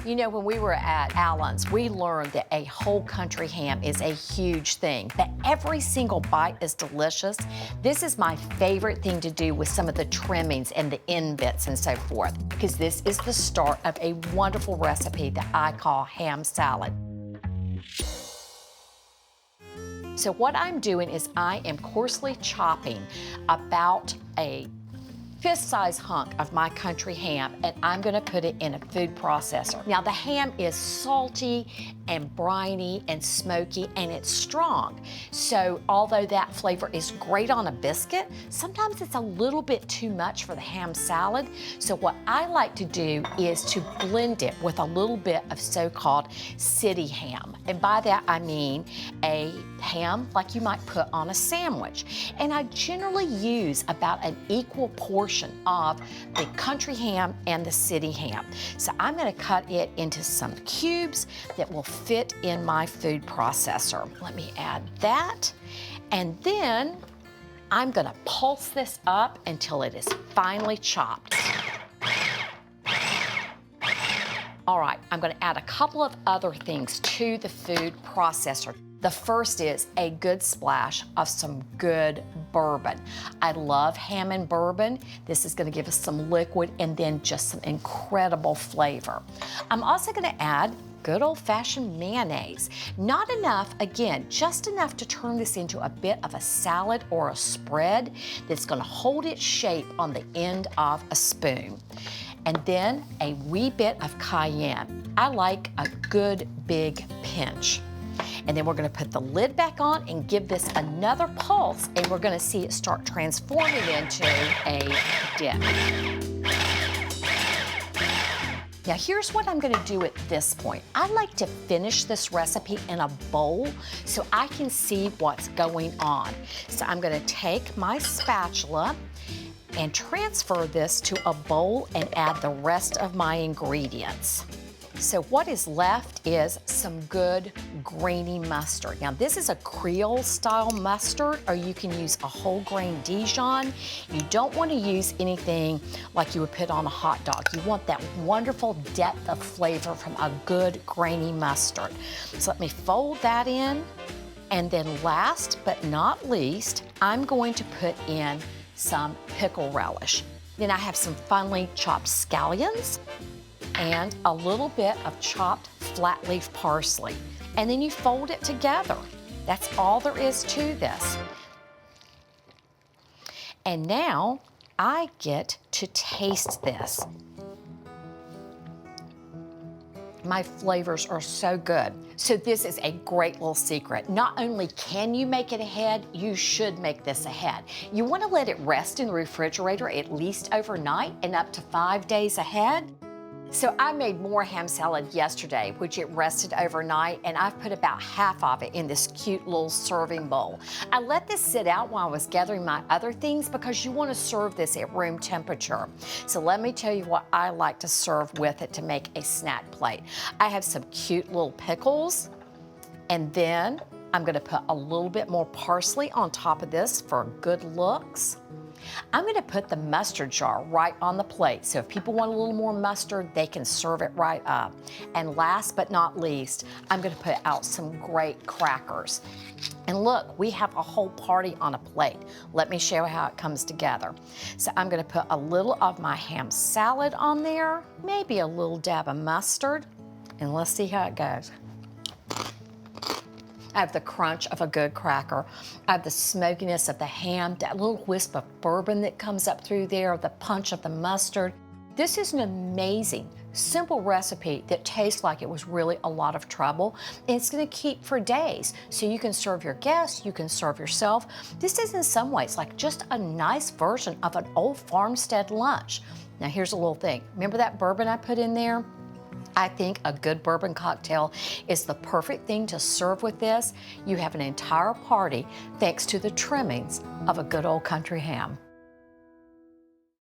You know, when we were at Allen's, we learned that a whole country ham is a huge thing, but every single bite is delicious. This is my favorite thing to do with some of the trimmings and the end bits and so forth, because this is the start of a wonderful recipe that I call ham salad. So what I'm doing is I am coarsely chopping about a fist-size hunk of my country ham, and I'm gonna put it in a food processor. Now the ham is salty and briny and smoky, and it's strong. So although that flavor is great on a biscuit, sometimes it's a little bit too much for the ham salad. So what I like to do is to blend it with a little bit of so-called city ham. And by that I mean a ham like you might put on a sandwich. And I generally use about an equal portion of the country ham and the city ham. So I'm gonna cut it into some cubes that will fit in my food processor. Let me add that. And then I'm gonna pulse this up until it is finely chopped. All right, I'm gonna add a couple of other things to the food processor. The first is a good splash of some good bourbon. I love ham and bourbon. This is gonna give us some liquid and then just some incredible flavor. I'm also gonna add good old-fashioned mayonnaise. Not enough, again, just enough to turn this into a bit of a salad or a spread that's gonna hold its shape on the end of a spoon. And then a wee bit of cayenne. I like a good big pinch. And then we're gonna put the lid back on and give this another pulse, and we're gonna see it start transforming into a dip. Now here's what I'm gonna do at this point. I like to finish this recipe in a bowl so I can see what's going on. So I'm gonna take my spatula and transfer this to a bowl and add the rest of my ingredients. So what is left is some good grainy mustard. Now this is a Creole style mustard, or you can use a whole grain Dijon. You don't want to use anything like you would put on a hot dog. You want that wonderful depth of flavor from a good grainy mustard. So let me fold that in. And then last but not least, I'm going to put in some pickle relish. Then I have some finely chopped scallions and a little bit of chopped flat leaf parsley. And then you fold it together. That's all there is to this. And now I get to taste this. My flavors are so good. So this is a great little secret. Not only can you make it ahead, you should make this ahead. You want to let it rest in the refrigerator at least overnight and up to 5 days ahead. So I made more ham salad yesterday, which it rested overnight, and I've put about half of it in this cute little serving bowl. I let this sit out while I was gathering my other things because you want to serve this at room temperature. So let me tell you what I like to serve with it to make a snack plate. I have some cute little pickles, and then I'm gonna put a little bit more parsley on top of this for good looks. I'm gonna put the mustard jar right on the plate, so if people want a little more mustard, they can serve it right up. And last but not least, I'm gonna put out some great crackers. And look, we have a whole party on a plate. Let me show you how it comes together. So I'm gonna put a little of my ham salad on there, maybe a little dab of mustard, and let's see how it goes. I have the crunch of a good cracker. I have the smokiness of the ham, that little wisp of bourbon that comes up through there, the punch of the mustard. This is an amazing, simple recipe that tastes like it was really a lot of trouble. And it's gonna keep for days. So you can serve your guests, you can serve yourself. This is in some ways like just a nice version of an old farmstead lunch. Now here's a little thing. Remember that bourbon I put in there? I think a good bourbon cocktail is the perfect thing to serve with this. You have an entire party thanks to the trimmings of a good old country ham.